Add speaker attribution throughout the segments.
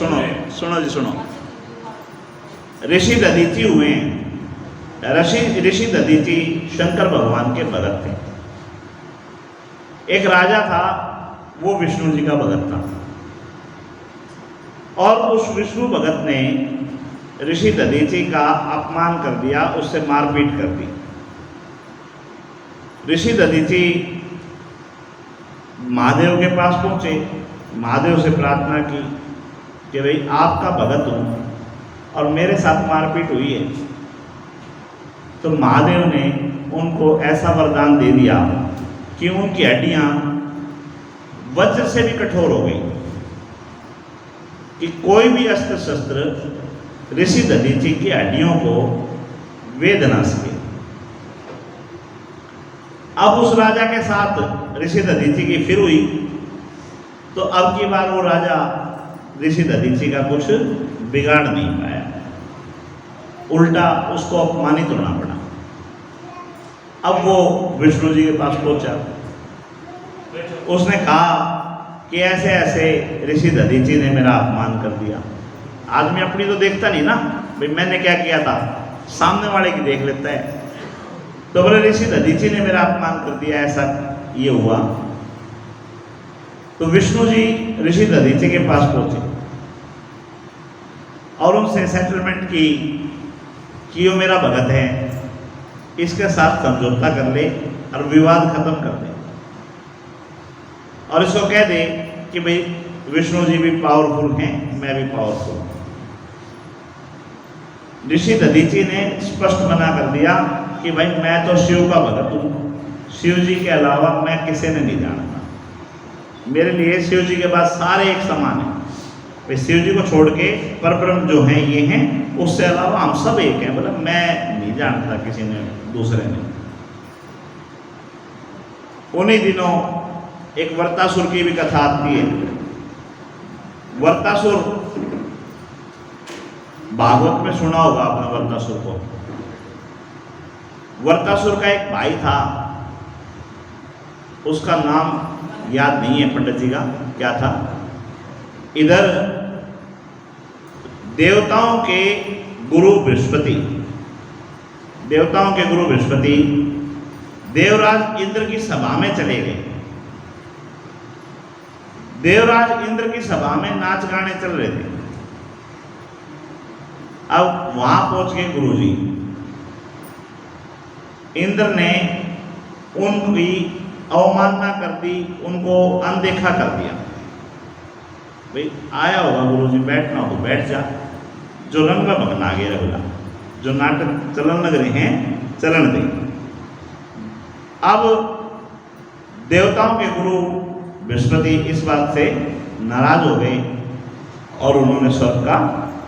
Speaker 1: सुनो सुनो जी सुनो। ऋषि दधीचि हुए। ऋषि दधीचि शंकर भगवान के भगत थे। एक राजा था, वो विष्णु जी का भगत था, और उस विष्णु भगत ने ऋषि दधीचि का अपमान कर दिया, उससे मारपीट कर दी। ऋषि दधीचि महादेव के पास पहुंचे, महादेव से प्रार्थना की कि भाई आपका भगत हूं और मेरे साथ मारपीट हुई है। तो महादेव ने उनको ऐसा वरदान दे दिया कि उनकी हड्डियां वज्र से भी कठोर हो गई कि कोई भी अस्त्र शस्त्र ऋषि दधीचि की हड्डियों को वेद ना सके। अब उस राजा के साथ ऋषि दधीचि की फिर हुई, तो अब की बार वो राजा ऋषि दधीचि का कुछ बिगाड़ नहीं पाया, उल्टा उसको अपमानित होना पड़ा। अब वो विष्णु जी के पास पहुंचा, उसने कहा कि ऐसे ऐसे ऋषि दधीचि ने मेरा अपमान कर दिया। आदमी अपनी तो देखता नहीं ना, भाई मैंने क्या किया था, सामने वाले की देख लेता है। तो बोले ऋषि दधीचि ने मेरा अपमान कर दिया, ऐसा ये हुआ। तो विष्णु जी ऋषि दधीचि के पास पहुंचे और उनसे सेटलमेंट की कि वो मेरा भगत है, इसके साथ समझौता कर ले और विवाद खत्म कर दे, और इसको कह दे कि भाई विष्णु जी भी पावरफुल हैं, मैं भी पावरफुल हूं। ऋषि दधीचि ने स्पष्ट मना कर दिया कि भाई मैं तो शिव का भगत हूं, शिव जी के अलावा मैं किसी ने नहीं जानता, मेरे लिए शिव जी के बाद सारे एक समान हैं। भाई शिव जी को छोड़ के परब्रह्म जो हैं ये हैं, उससे अलावा हम सब एक हैं, मतलब मैं नहीं जानता किसी ने दूसरे ने। उन्हीं दिनों एक वर्तासुर की भी कथा आती है। वर्तासुर भागवत में सुना होगा आपने वर्तासुर को। वर्तासुर का एक भाई था, उसका नाम याद नहीं है पंडित जी का, क्या था। इधर देवताओं के गुरु बृहस्पति, देवताओं के गुरु बृहस्पति देवराज इंद्र की सभा में चले गए। देवराज इंद्र की सभा में नाच गाने चल रहे थे। अब वहां पहुंच गए गुरुजी। इंद्र ने उनकी अवमानना कर दी, उनको अनदेखा कर दिया। भाई आया होगा गुरुजी, बैठना हो तो बैठ जा, जो रंग में भगना आगे रहेगा, जो नाटक चलन लग रहे हैं चलन दे। अब देवताओं के गुरु बृहस्पति इस बात से नाराज हो गए और उन्होंने स्वर्ग का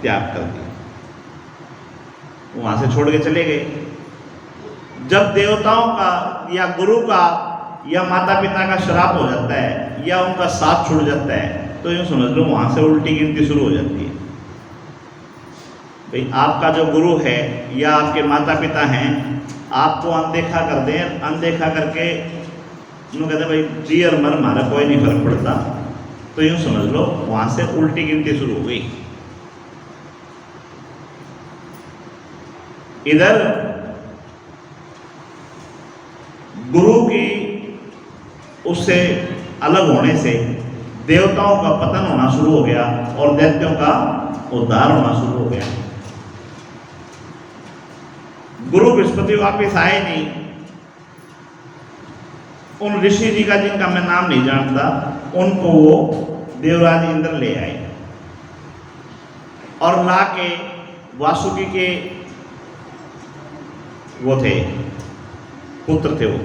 Speaker 1: त्याग कर दिया, वहां से छोड़ के चले गए। जब देवताओं का या गुरु का या माता पिता का श्राप हो जाता है या उनका साथ छूट जाता है, तो यूँ समझ लो वहां से उल्टी गिनती शुरू हो जाती है। भाई आपका जो गुरु है या आपके माता पिता हैं, आपको अनदेखा कर दें, अनदेखा करके उन्होंने कहते भाई जी और मर हमारा कोई नहीं फर्क पड़ता, तो यूँ समझ लो वहां से उल्टी गिनती शुरू हो गई। इधर गुरु की उससे अलग होने से देवताओं का पतन होना शुरू हो गया और दैत्यों का उद्धार होना शुरू हो गया। गुरु बृहस्पति वापिस आए नहीं। उन ऋषि जी का जिनका मैं नाम नहीं जानता, उनको वो देवराज इंद्र ले आए और ला के वासुकी के वो थे पुत्र थे, वो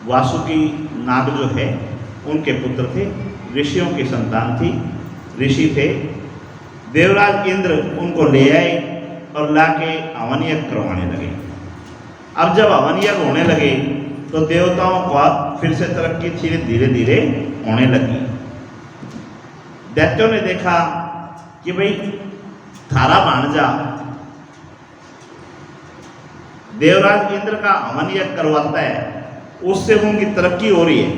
Speaker 1: वासुकी नाग जो है उनके पुत्र थे, ऋषियों की संतान थी, ऋषि थे। देवराज इंद्र उनको ले आए और लाके हवन यज्ञ करवाने लगे। अब जब हवन यज्ञ होने लगे तो देवताओं का फिर से तरक्की धीरे धीरे होने लगी। दैत्यों ने देखा कि भाई थारा भांजा देवराज इंद्र का हवन यज्ञ करवाता है, उससे उनकी तरक्की हो रही है,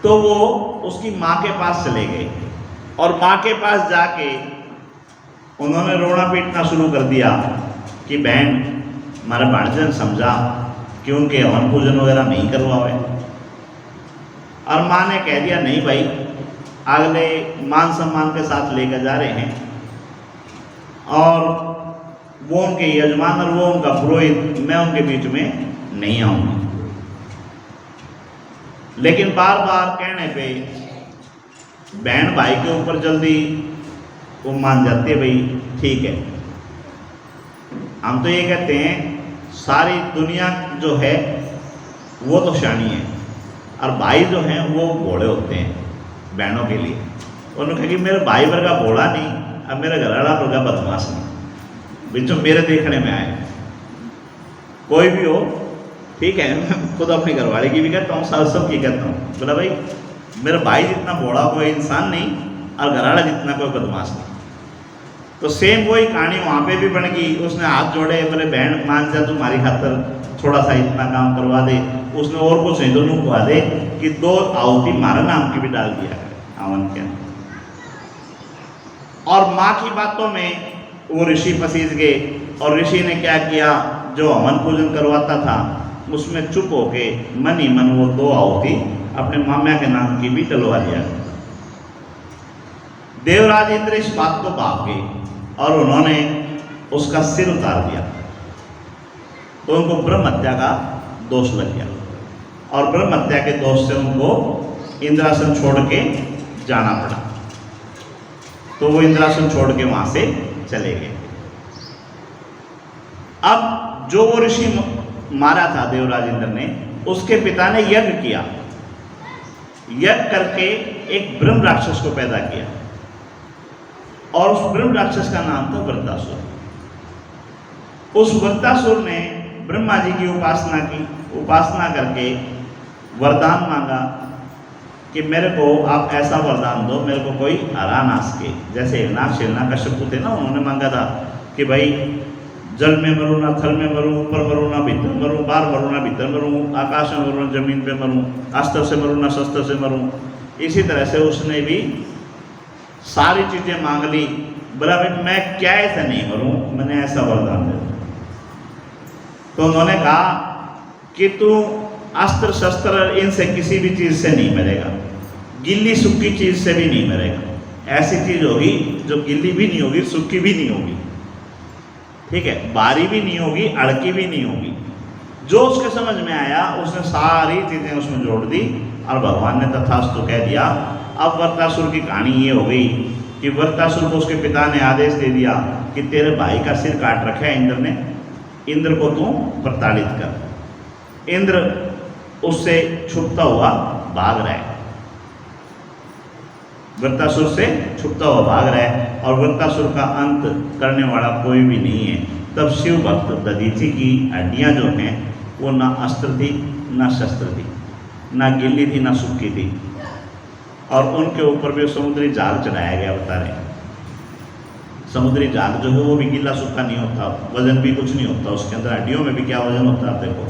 Speaker 1: तो वो उसकी माँ के पास चले गए और माँ के पास जाके उन्होंने रोना पीटना शुरू कर दिया कि बहन हमारे भाणजन समझा कि उनके हवन पूजन वगैरह नहीं करवाए। और माँ ने कह दिया नहीं भाई, अगले मान सम्मान के साथ लेकर जा रहे हैं और वो उनके यजमान और वो उनका पुरोहित, मैं उनके बीच में नहीं आऊँगा। लेकिन बार बार कहने पे बहन भाई के ऊपर जल्दी वो मान जाती है, भाई ठीक है। हम तो ये कहते हैं सारी दुनिया जो है वो तो शानी है और भाई जो हैं वो भोले होते हैं बहनों के लिए। उन्होंने कहा कि मेरे भाई वर्गा भोला नहीं, अब मेरे घर वाला वर्गा बदमाश नहीं, बिचो मेरे देखने में आए। कोई भी हो ठीक है, मैं खुद अपने घरवाले की भी कहता हूँ, सास सब की कहता हूँ, बोला भाई मेरा भाई जितना भोला कोई इंसान नहीं और घरवाला जितना कोई बदमाश नहीं। तो सेम वही कहानी वहाँ पे भी बन गई। उसने हाथ जोड़े, बोले बहन मान जा तुम्हारी खातर थोड़ा सा इतना काम करवा दे। उसने और कुछ नहीं, दोनों को दे कि 2 आहुति मारा नाम की भी डाल दिया हवन के अंदर। और माँ की बातों में वो ऋषि पसीज गए और ऋषि ने क्या किया, जो हवन पूजन करवाता था उसमें चुप होके मन ही मन वो 2 आहुति अपने मामा के नाम की भी डलवा दिया। देवराज इंद्र इस बात को भाग गए और उन्होंने उसका सिर उतार दिया, तो उनको ब्रह्म हत्या का दोष लग गया और ब्रह्म हत्या के दोष से उनको इंद्रासन छोड़ के जाना पड़ा। तो वो इंद्रासन छोड़ के वहां से चले गए। अब जो वो ऋषि मारा था देवराज इंद्र ने, उसके पिता ने यज्ञ किया, यज्ञ करके एक ब्रह्म राक्षस को पैदा किया और उस ब्रह्म राक्षस का नाम था वृत्तासुर। उस वृत्तासुर ने ब्रह्मा जी की उपासना की, उपासना करके वरदान मांगा कि मेरे को आप ऐसा वरदान दो मेरे को कोई हरा ना सके। जैसे हिरणाकश्यप थे ना, उन्होंने मांगा था कि भाई जल में मरूँ ना थल में मरूँ, ऊपर मरूँ ना भीतर मरूँ, बाहर मरूँ ना भीतर मरूँ, आकाश में मरूँ जमीन पे मरूँ, अस्त्र से मरूँ ना शस्त्र से मरूँ। इसी तरह से उसने भी सारी चीज़ें मांग ली। बोला भाई मैं क्या ऐसा नहीं मरूँ, मैंने ऐसा वरदान दे। तो उन्होंने कहा कि तू अस्त्र शस्त्र इनसे किसी भी चीज़ से नहीं मरेगा, गिल्ली सूखी चीज़ से भी नहीं मरेगा। ऐसी चीज़ होगी जो गिल्ली भी नहीं होगी, सूखी भी नहीं होगी, ठीक है, बारी भी नहीं होगी, अड़की भी नहीं होगी। जो उसके समझ में आया उसने सारी चीज़ें उसमें जोड़ दी और भगवान ने तथास्तु कह दिया। अब वृत्तासुर की कहानी ये हो गई कि वृत्तासुर को उसके पिता ने आदेश दे दिया कि तेरे भाई का सिर काट रखा है इंद्र ने, इंद्र को तू प्रताड़ित कर। इंद्र उससे छुपता हुआ भाग रहा है, वृत्तासुर से छुपता हुआ भाग रहा है और वृत्तासुर का अंत करने वाला कोई भी नहीं है। तब शिव भक्त दधीचि की हड्डियाँ जो हैं वो ना अस्त्र थी ना शस्त्र थी, ना गिल्ली थी ना सूखी थी, और उनके ऊपर भी समुद्री जाल चढ़ाया गया। बता रहे समुद्री जाल जो है वो भी गीला सूखा नहीं होता, वजन भी कुछ नहीं होता उसके अंदर, हड्डियों में भी क्या वजन होता है आप देखो।